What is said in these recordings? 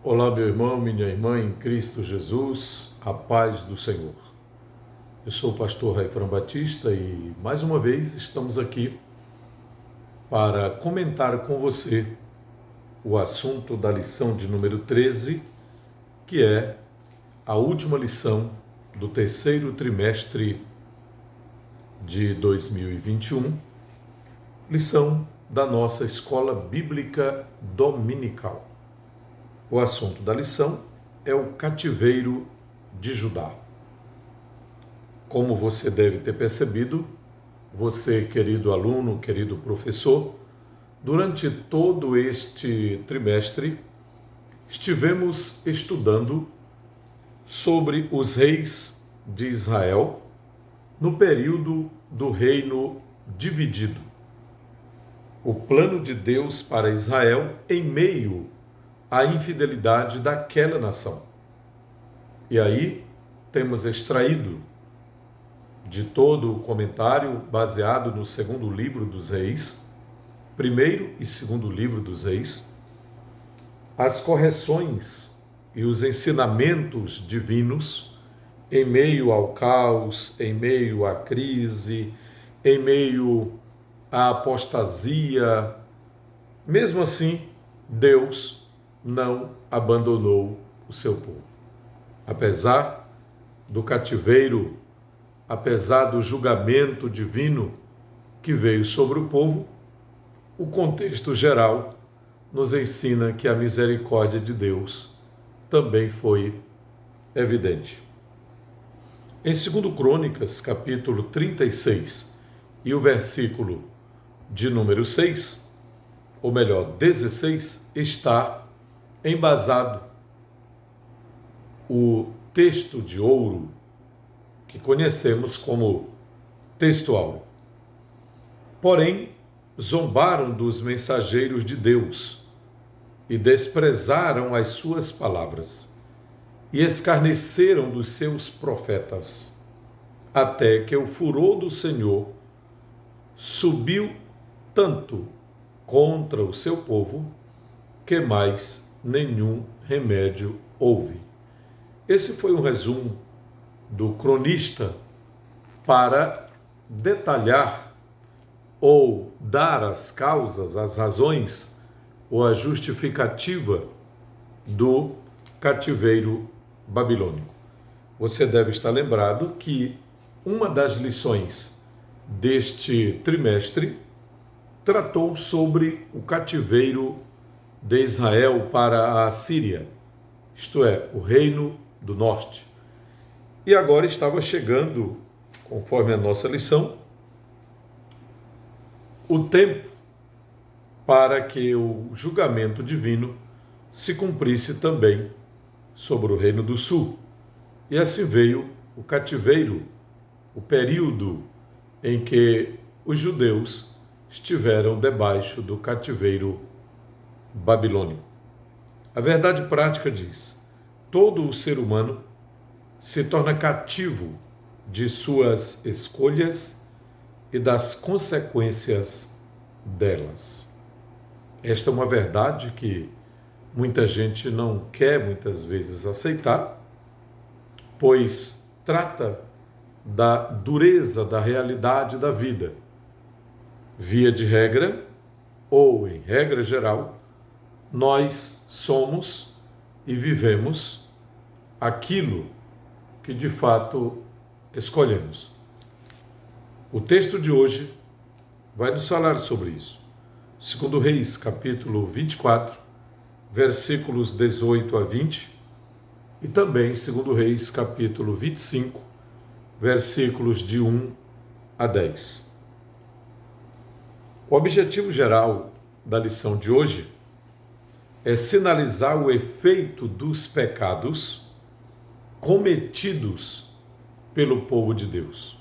Olá, meu irmão, minha irmã em Cristo Jesus, a paz do Senhor. Eu sou o pastor Raifran Batista e mais uma vez estamos aqui para comentar com você o assunto da lição de número 13, que é a última lição do terceiro trimestre de 2021, lição da nossa escola bíblica dominical. O assunto da lição é o cativeiro de Judá. Como você deve ter percebido, você, querido aluno, querido professor, durante todo este trimestre, estivemos estudando sobre os reis de Israel no período do reino dividido. O plano de Deus para Israel em meio à infidelidade daquela nação. E aí temos extraído de todo o comentário baseado no segundo livro dos Reis, primeiro e segundo livro dos Reis, as correções e os ensinamentos divinos em meio ao caos, em meio à crise, em meio à apostasia. Mesmo assim, Deus não abandonou o seu povo. Apesar do cativeiro, apesar do julgamento divino que veio sobre o povo, o contexto geral nos ensina que a misericórdia de Deus também foi evidente. Em 2 Crônicas, capítulo 36, e o versículo de número 6, ou melhor, 16, está embasado o texto de ouro que conhecemos como texto áureo. Porém, zombaram dos mensageiros de Deus e desprezaram as suas palavras e escarneceram dos seus profetas, até que o furor do Senhor subiu tanto contra o seu povo que mais nenhum remédio houve. Esse foi um resumo do cronista para detalhar ou dar as causas, as razões ou a justificativa do cativeiro babilônico. Você deve estar lembrado que uma das lições deste trimestre tratou sobre o cativeiro de Israel para a Síria, isto é, o reino do norte. E agora estava chegando, conforme a nossa lição, o tempo para que o julgamento divino se cumprisse também sobre o reino do sul. E assim veio o cativeiro, o período em que os judeus estiveram debaixo do cativeiro babilônico. A verdade prática diz: todo o ser humano se torna cativo de suas escolhas e das consequências delas. Esta é uma verdade que muita gente não quer muitas vezes aceitar, pois trata da dureza da realidade da vida. Via de regra, ou em regra geral, nós somos e vivemos aquilo que de fato escolhemos. O texto de hoje vai nos falar sobre isso. 2 Reis, capítulo 24, versículos 18 a 20, e também 2 Reis, capítulo 25, versículos de 1 a 10. O objetivo geral da lição de hoje é sinalizar o efeito dos pecados cometidos pelo povo de Deus.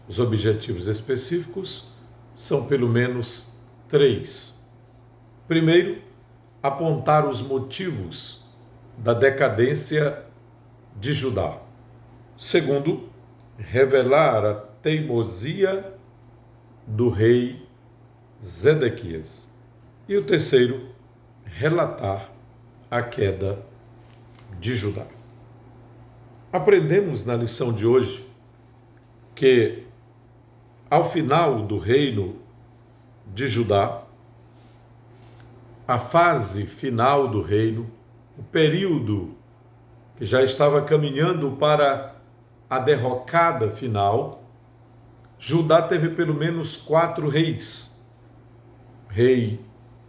Os objetivos específicos são pelo menos 3. Primeiro, apontar os motivos da decadência de Judá. Segundo, revelar a teimosia do rei Zedequias. E o terceiro, relatar a queda de Judá. Aprendemos na lição de hoje que, ao final do reino de Judá, a fase final do reino, o período que já estava caminhando para a derrocada final, Judá teve pelo menos 4 reis. Rei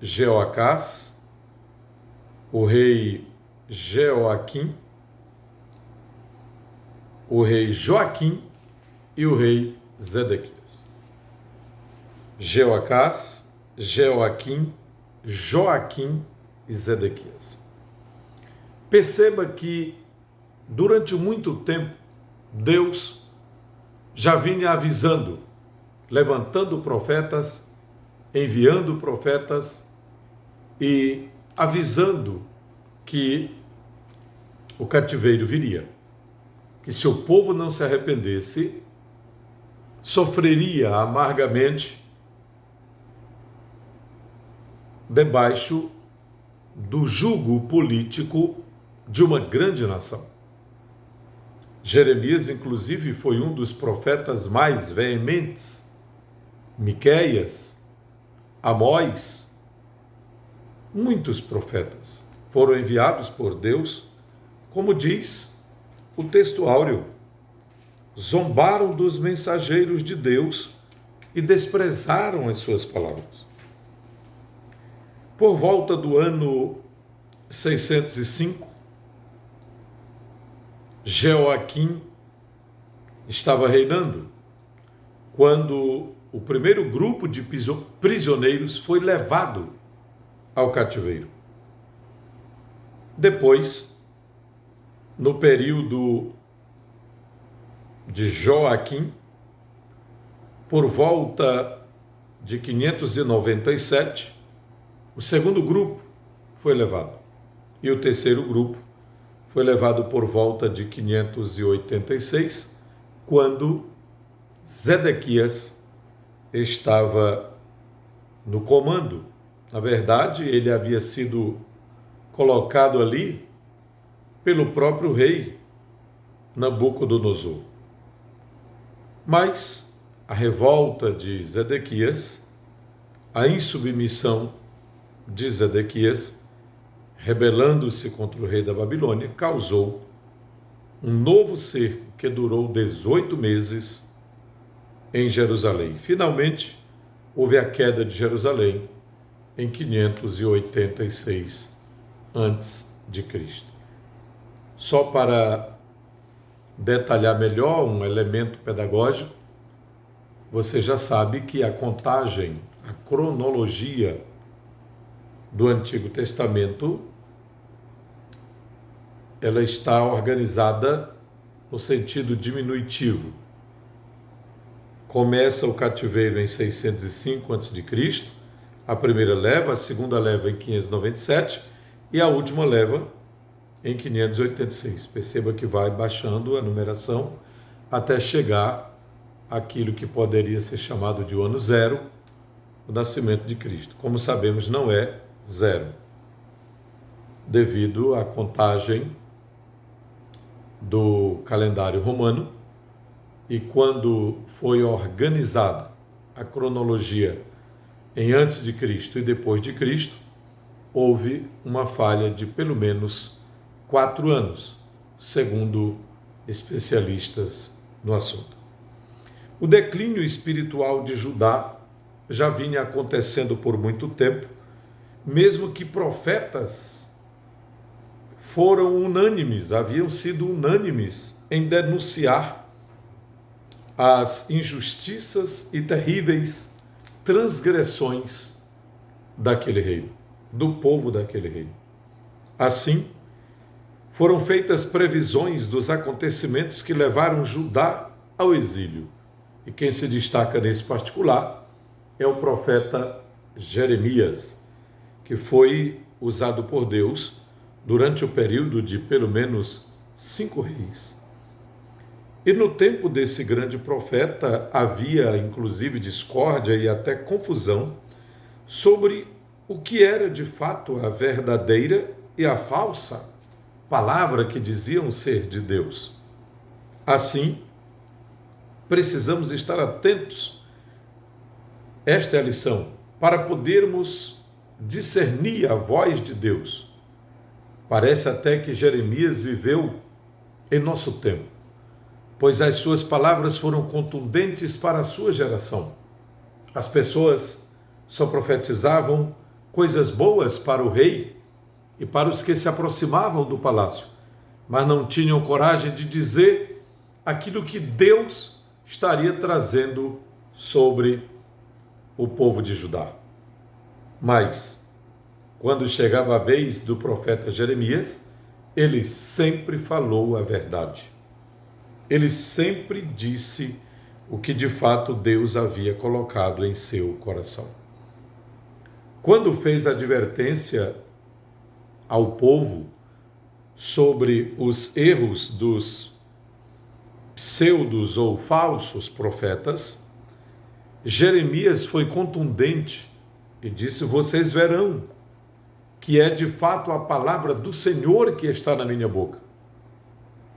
Jeoacás, o rei Jeoaquim, o rei Joaquim e o rei Zedequias. Jeoacás, Jeoaquim, Joaquim e Zedequias. Perceba que durante muito tempo Deus já vinha avisando, levantando profetas, enviando profetas e avisando que o cativeiro viria, que se o povo não se arrependesse, sofreria amargamente debaixo do jugo político de uma grande nação. Jeremias, inclusive, foi um dos profetas mais veementes. Miqueias, Amós, muitos profetas foram enviados por Deus, como diz o texto áureo, zombaram dos mensageiros de Deus e desprezaram as suas palavras. Por volta do ano 605, Jeoaquim estava reinando quando o primeiro grupo de prisioneiros foi levado ao cativeiro. Depois, no período de Joaquim, por volta de 597, o segundo grupo foi levado. E o terceiro grupo foi levado por volta de 586, quando Zedequias estava no comando. Na verdade, ele havia sido colocado ali pelo próprio rei Nabucodonosor. Mas a revolta de Zedequias, a insubmissão de Zedequias, rebelando-se contra o rei da Babilônia, causou um novo cerco que durou 18 meses em Jerusalém. Finalmente, houve a queda de Jerusalém em 586 a.C. Só para detalhar melhor um elemento pedagógico, você já sabe que a contagem, a cronologia do Antigo Testamento, ela está organizada no sentido diminutivo. Começa o cativeiro em 605 a.C., a primeira leva, a segunda leva em 597 e a última leva em 586. Perceba que vai baixando a numeração até chegar àquilo que poderia ser chamado de ano zero, o nascimento de Cristo. Como sabemos, não é zero, devido à contagem do calendário romano, e quando foi organizada a cronologia em antes de Cristo e depois de Cristo, houve uma falha de pelo menos 4 anos, segundo especialistas no assunto. O declínio espiritual de Judá já vinha acontecendo por muito tempo, mesmo que profetas foram unânimes, haviam sido unânimes em denunciar as injustiças e terríveis transgressões daquele reino, do povo daquele reino. Assim, foram feitas previsões dos acontecimentos que levaram Judá ao exílio. E quem se destaca nesse particular é o profeta Jeremias, que foi usado por Deus durante o período de pelo menos 5 reis. E no tempo desse grande profeta havia inclusive discórdia e até confusão sobre o que era de fato a verdadeira e a falsa palavra que diziam ser de Deus. Assim, precisamos estar atentos. Esta é a lição, para podermos discernir a voz de Deus. Parece até que Jeremias viveu em nosso tempo, pois as suas palavras foram contundentes para a sua geração. As pessoas só profetizavam coisas boas para o rei e para os que se aproximavam do palácio, mas não tinham coragem de dizer aquilo que Deus estaria trazendo sobre o povo de Judá. Mas, quando chegava a vez do profeta Jeremias, ele sempre falou a verdade. Ele sempre disse o que de fato Deus havia colocado em seu coração. Quando fez a advertência ao povo sobre os erros dos pseudos ou falsos profetas, Jeremias foi contundente e disse: vocês verão que é de fato a palavra do Senhor que está na minha boca.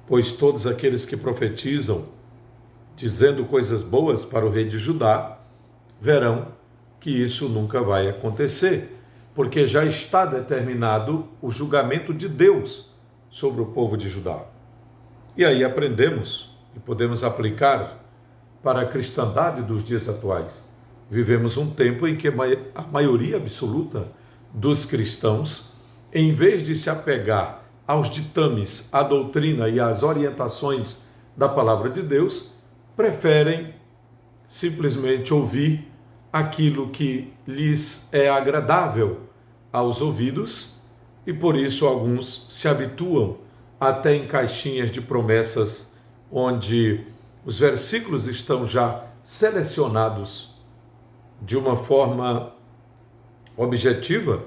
Pois todos aqueles que profetizam, dizendo coisas boas para o rei de Judá, verão que isso nunca vai acontecer, porque já está determinado o julgamento de Deus sobre o povo de Judá. E aí aprendemos e podemos aplicar para a cristandade dos dias atuais. Vivemos um tempo em que a maioria absoluta dos cristãos, em vez de se apegar aos ditames, à doutrina e às orientações da palavra de Deus, preferem simplesmente ouvir aquilo que lhes é agradável aos ouvidos e por isso alguns se habituam até em caixinhas de promessas onde os versículos estão já selecionados de uma forma objetiva,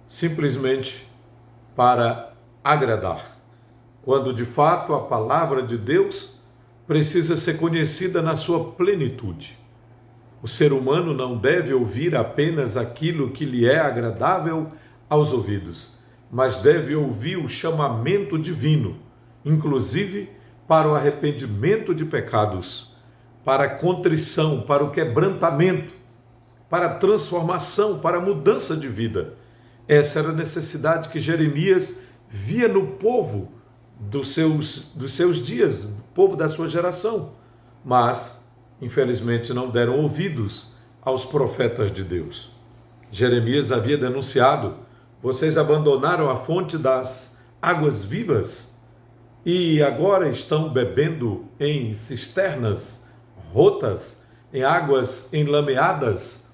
simplesmente para agradar, quando de fato a palavra de Deus precisa ser conhecida na sua plenitude. O ser humano não deve ouvir apenas aquilo que lhe é agradável aos ouvidos, mas deve ouvir o chamamento divino, inclusive para o arrependimento de pecados, para a contrição, para o quebrantamento, para a transformação, para a mudança de vida. Essa era a necessidade que Jeremias via no povo dos seus dias, o povo da sua geração. Mas, infelizmente, não deram ouvidos aos profetas de Deus. Jeremias havia denunciado: vocês abandonaram a fonte das águas vivas e agora estão bebendo em cisternas rotas, em águas enlameadas.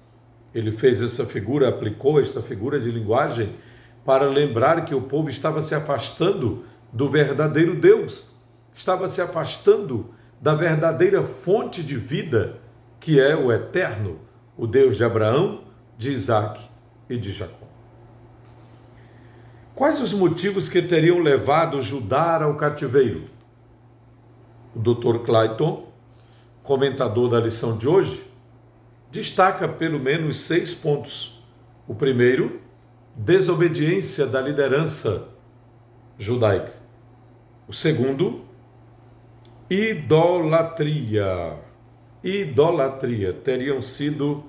Ele fez essa figura, aplicou esta figura de linguagem para lembrar que o povo estava se afastando do verdadeiro Deus, estava se afastando da verdadeira fonte de vida, que é o eterno, o Deus de Abraão, de Isaac e de Jacó. Quais os motivos que teriam levado Judá ao cativeiro? O Dr. Clayton, comentador da lição de hoje, destaca pelo menos 6 pontos. O primeiro, desobediência da liderança judaica. O segundo, idolatria. Idolatria teria sido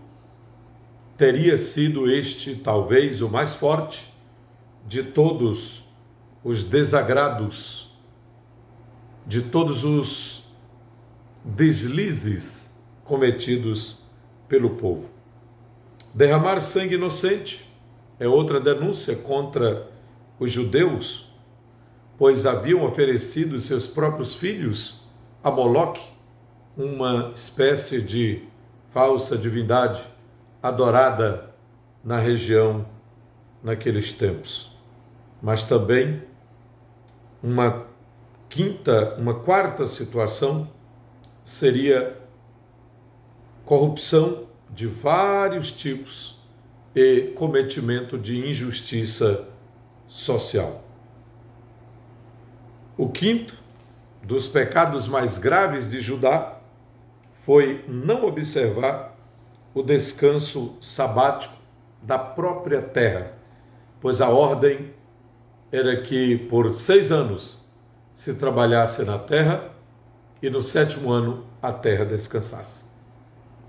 este talvez o mais forte de todos os desagrados, de todos os deslizes cometidos pelo povo. Derramar sangue inocente é outra denúncia contra os judeus, pois haviam oferecido seus próprios filhos a Moloque, uma espécie de falsa divindade adorada na região naqueles tempos. Mas também uma quarta situação seria corrupção de vários tipos e cometimento de injustiça social. O quinto dos pecados mais graves de Judá foi não observar o descanso sabático da própria terra, pois a ordem era que por 6 anos se trabalhasse na terra e no 7º ano a terra descansasse.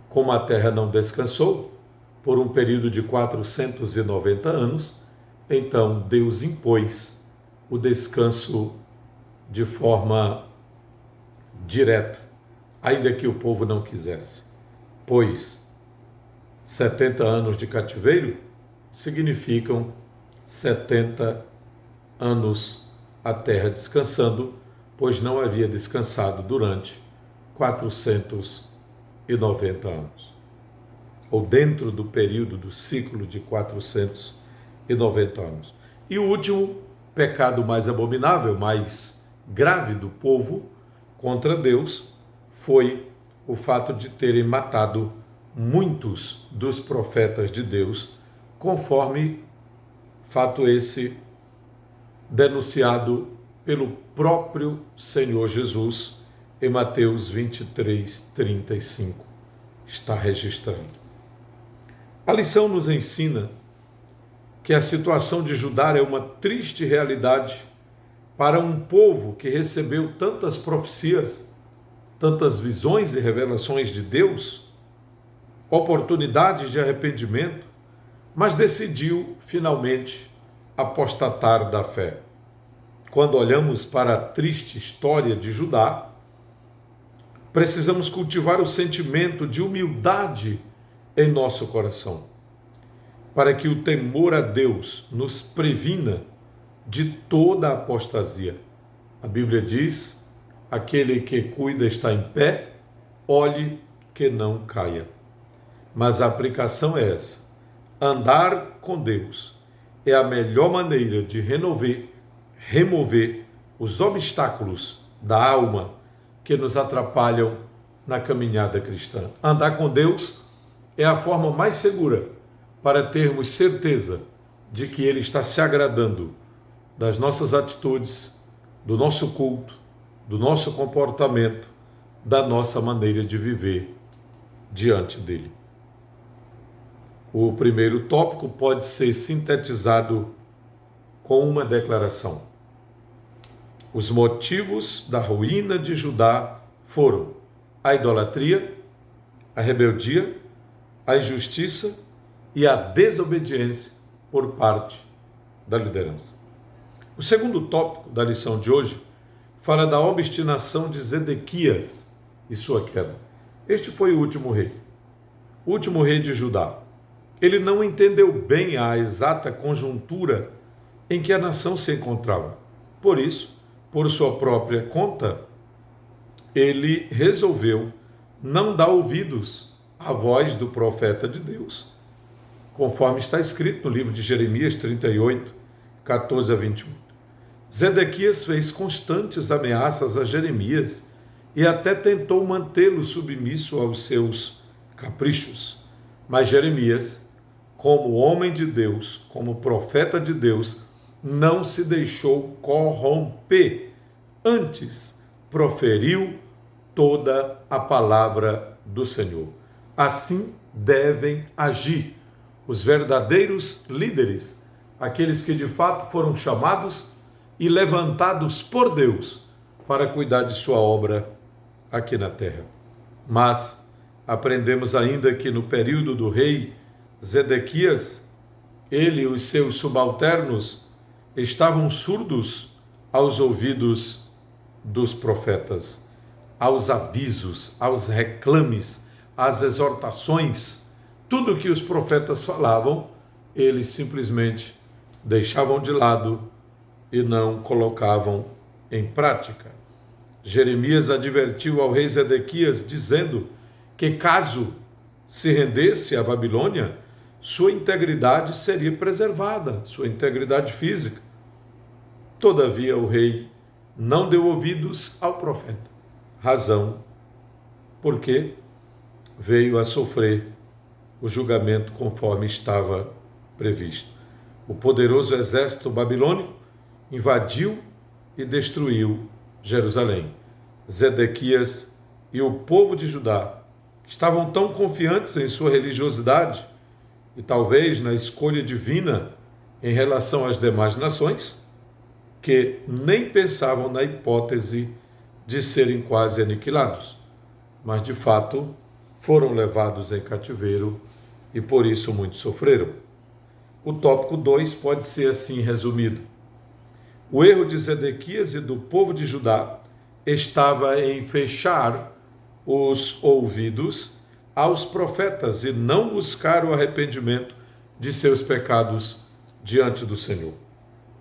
Como a terra não descansou por um período de 490 anos, então Deus impôs o descanso de forma direta, ainda que o povo não quisesse, pois 70 anos de cativeiro significam 70 anos a terra descansando, pois não havia descansado durante 490 anos, ou dentro do período do ciclo de 490 anos. E o último pecado mais abominável, mais grave do povo contra Deus, foi o fato de terem matado muitos dos profetas de Deus, conforme fato esse denunciado pelo próprio Senhor Jesus em Mateus 23, 35. Está registrado. A lição nos ensina que a situação de Judá é uma triste realidade para um povo que recebeu tantas profecias, tantas visões e revelações de Deus, oportunidades de arrependimento, mas decidiu finalmente apostatar da fé. Quando olhamos para a triste história de Judá, precisamos cultivar o sentimento de humildade em nosso coração, para que o temor a Deus nos previna de toda a apostasia. A Bíblia diz: aquele que cuida está em pé, olhe que não caia. Mas a aplicação é essa: andar com Deus é a melhor maneira de remover os obstáculos da alma que nos atrapalham na caminhada cristã. Andar com Deus é a forma mais segura para termos certeza de que Ele está se agradando das nossas atitudes, do nosso culto, do nosso comportamento, da nossa maneira de viver diante dEle. O primeiro tópico pode ser sintetizado com uma declaração: os motivos da ruína de Judá foram a idolatria, a rebeldia, a injustiça e a desobediência por parte da liderança. O segundo tópico da lição de hoje fala da obstinação de Zedequias e sua queda. Este foi o último rei de Judá. Ele não entendeu bem a exata conjuntura em que a nação se encontrava. Por isso, por sua própria conta, ele resolveu não dar ouvidos à voz do profeta de Deus, conforme está escrito no livro de Jeremias 38, 14 a 21. Zedequias fez constantes ameaças a Jeremias e até tentou mantê-lo submisso aos seus caprichos. Mas Jeremias, como homem de Deus, como profeta de Deus, não se deixou corromper. Antes, proferiu toda a palavra do Senhor. Assim devem agir os verdadeiros líderes, aqueles que de fato foram chamados e levantados por Deus para cuidar de sua obra aqui na terra. Mas aprendemos ainda que no período do rei Zedequias, ele e os seus subalternos estavam surdos aos ouvidos dos profetas, aos avisos, aos reclames, às exortações. Tudo que os profetas falavam, eles simplesmente deixavam de lado e não colocavam em prática. Jeremias advertiu ao rei Zedequias, dizendo que caso se rendesse à Babilônia, sua integridade seria preservada, sua integridade física. Todavia o rei não deu ouvidos ao profeta. Razão porque veio a sofrer o julgamento conforme estava previsto. O poderoso exército babilônico invadiu e destruiu Jerusalém. Zedequias e o povo de Judá estavam tão confiantes em sua religiosidade e talvez na escolha divina em relação às demais nações, que nem pensavam na hipótese de serem quase aniquilados, mas de fato foram levados em cativeiro e por isso muitos sofreram. O tópico 2 pode ser assim resumido: o erro de Zedequias e do povo de Judá estava em fechar os ouvidos aos profetas e não buscar o arrependimento de seus pecados diante do Senhor.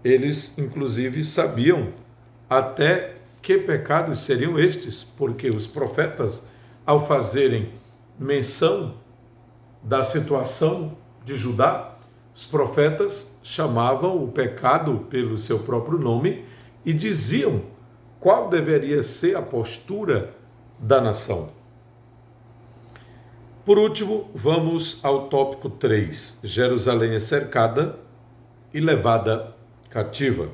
Eles, inclusive, sabiam até que pecados seriam estes, porque os profetas, ao fazerem menção da situação de Judá, os profetas chamavam o pecado pelo seu próprio nome e diziam qual deveria ser a postura da nação. Por último, vamos ao tópico 3. Jerusalém é cercada e levada cativa.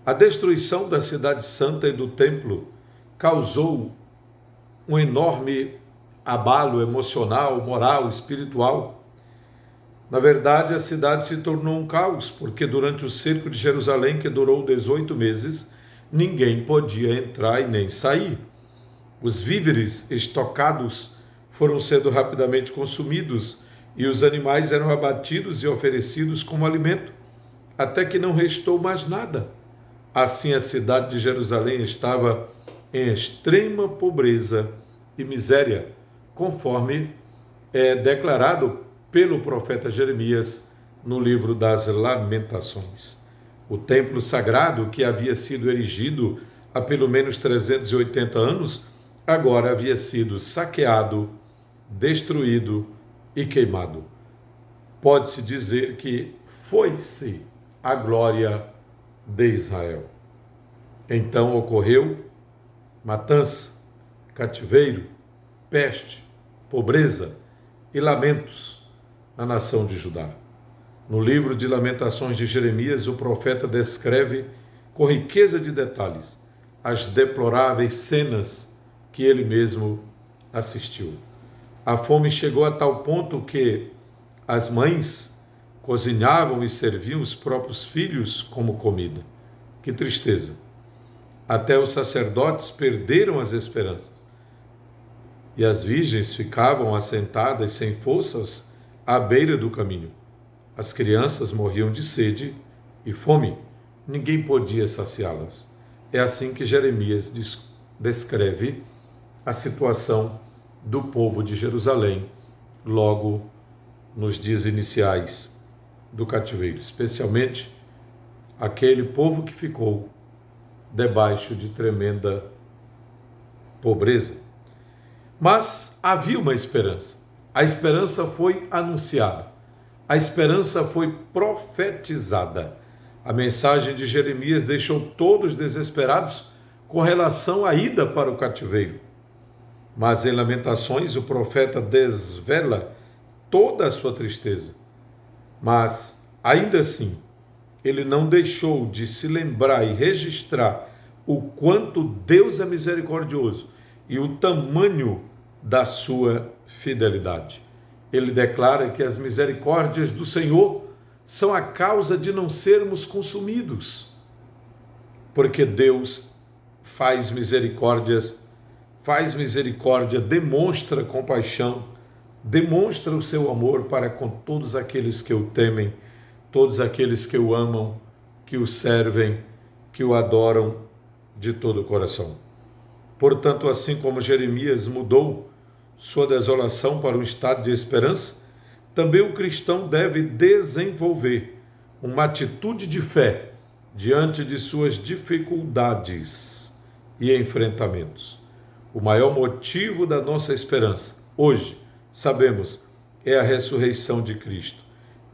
A destruição da cidade santa e do templo causou um enorme abalo emocional, moral, espiritual. Na verdade, a cidade se tornou um caos, porque durante o cerco de Jerusalém, que durou 18 meses, ninguém podia entrar e nem sair. Os víveres estocados foram sendo rapidamente consumidos e os animais eram abatidos e oferecidos como alimento, até que não restou mais nada. Assim, a cidade de Jerusalém estava em extrema pobreza e miséria, conforme é declarado pelo profeta Jeremias no livro das Lamentações. O templo sagrado, que havia sido erigido há pelo menos 380 anos, agora havia sido saqueado, destruído e queimado. Pode-se dizer que foi-se a glória de Israel. Então ocorreu matança, cativeiro, peste, pobreza e lamentos na nação de Judá. No livro de Lamentações de Jeremias, o profeta descreve com riqueza de detalhes as deploráveis cenas que ele mesmo assistiu. A fome chegou a tal ponto que as mães cozinhavam e serviam os próprios filhos como comida. Que tristeza! Até os sacerdotes perderam as esperanças. E as virgens ficavam assentadas sem forças à beira do caminho. As crianças morriam de sede e fome. Ninguém podia saciá-las. É assim que Jeremias descreve a situação do povo de Jerusalém logo nos dias iniciais do cativeiro, especialmente aquele povo que ficou debaixo de tremenda pobreza. Mas havia uma esperança. A esperança foi anunciada. A esperança foi profetizada. A mensagem de Jeremias deixou todos desesperados com relação à ida para o cativeiro. Mas em Lamentações o profeta desvela toda a sua tristeza. Mas, ainda assim, ele não deixou de se lembrar e registrar o quanto Deus é misericordioso e o tamanho da sua fidelidade. Ele declara que as misericórdias do Senhor são a causa de não sermos consumidos, porque Deus faz misericórdia, demonstra compaixão, demonstra o seu amor para com todos aqueles que o temem, todos aqueles que o amam, que o servem, que o adoram de todo o coração. Portanto, assim como Jeremias mudou sua desolação para um estado de esperança, também o cristão deve desenvolver uma atitude de fé diante de suas dificuldades e enfrentamentos. O maior motivo da nossa esperança, hoje, sabemos, é a ressurreição de Cristo.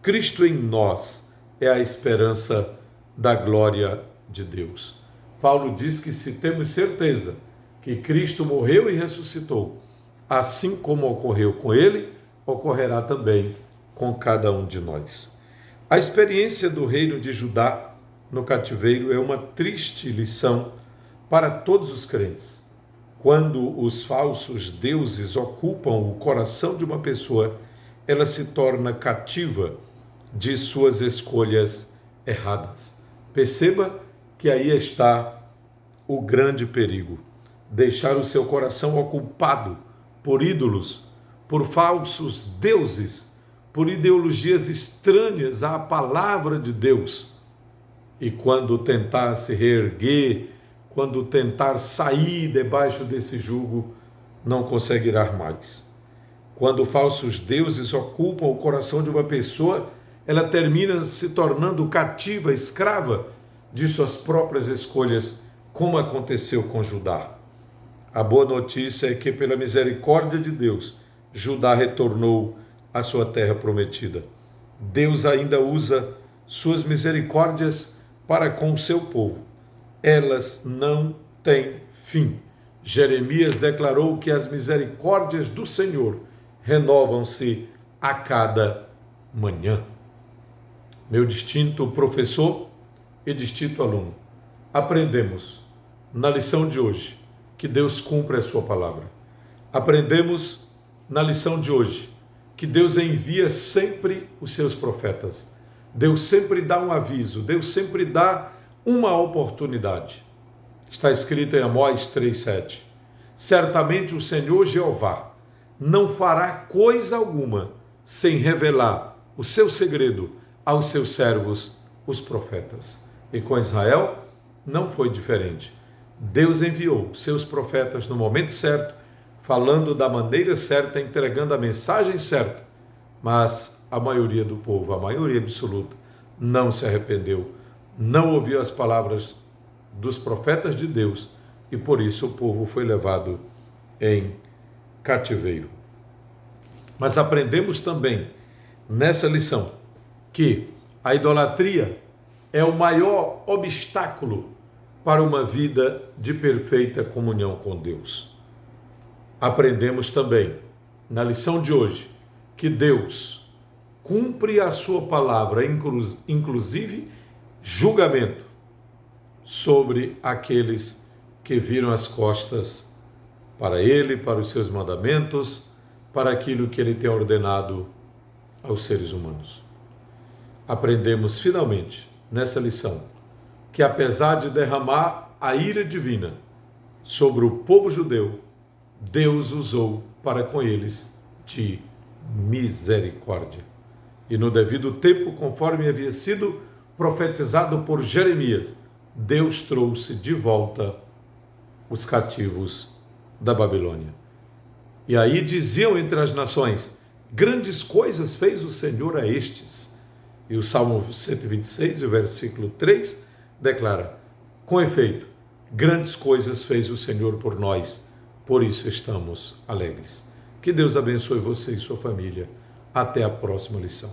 Cristo em nós é a esperança da glória de Deus. Paulo diz que se temos certeza que Cristo morreu e ressuscitou, assim como ocorreu com ele, ocorrerá também com cada um de nós. A experiência do reino de Judá no cativeiro é uma triste lição para todos os crentes. Quando os falsos deuses ocupam o coração de uma pessoa, ela se torna cativa de suas escolhas erradas. Perceba que aí está o grande perigo. Deixar o seu coração ocupado por ídolos, por falsos deuses, por ideologias estranhas à palavra de Deus. E quando tentar se reerguer, quando tentar sair debaixo desse jugo, não conseguirá mais. Quando falsos deuses ocupam o coração de uma pessoa, ela termina se tornando cativa, escrava de suas próprias escolhas, como aconteceu com Judá. A boa notícia é que, pela misericórdia de Deus, Judá retornou à sua terra prometida. Deus ainda usa suas misericórdias para com o seu povo. Elas não têm fim. Jeremias declarou que as misericórdias do Senhor renovam-se a cada manhã. Meu distinto professor e distinto aluno, aprendemos na lição de hoje que Deus cumpre a sua palavra. Aprendemos na lição de hoje que Deus envia sempre os seus profetas. Deus sempre dá um aviso, Deus sempre dá uma oportunidade. Está escrito em Amós 3,7. Certamente o Senhor Jeová não fará coisa alguma sem revelar o seu segredo aos seus servos, os profetas. E com Israel não foi diferente. Deus enviou seus profetas no momento certo, falando da maneira certa, entregando a mensagem certa, mas a maioria do povo, a maioria absoluta, não se arrependeu, não ouviu as palavras dos profetas de Deus e por isso o povo foi levado em cativeiro. Mas aprendemos também nessa lição que a idolatria é o maior obstáculo para uma vida de perfeita comunhão com Deus. Aprendemos também na lição de hoje que Deus cumpre a sua palavra, inclusive julgamento sobre aqueles que viram as costas para Ele, para os seus mandamentos, para aquilo que Ele tem ordenado aos seres humanos. Aprendemos finalmente nessa lição que apesar de derramar a ira divina sobre o povo judeu, Deus usou para com eles de misericórdia. E no devido tempo, conforme havia sido profetizado por Jeremias, Deus trouxe de volta os cativos da Babilônia. E aí diziam entre as nações: grandes coisas fez o Senhor a estes. E o Salmo 126, o versículo 3, declara: com efeito, grandes coisas fez o Senhor por nós, por isso estamos alegres. Que Deus abençoe você e sua família. Até a próxima lição.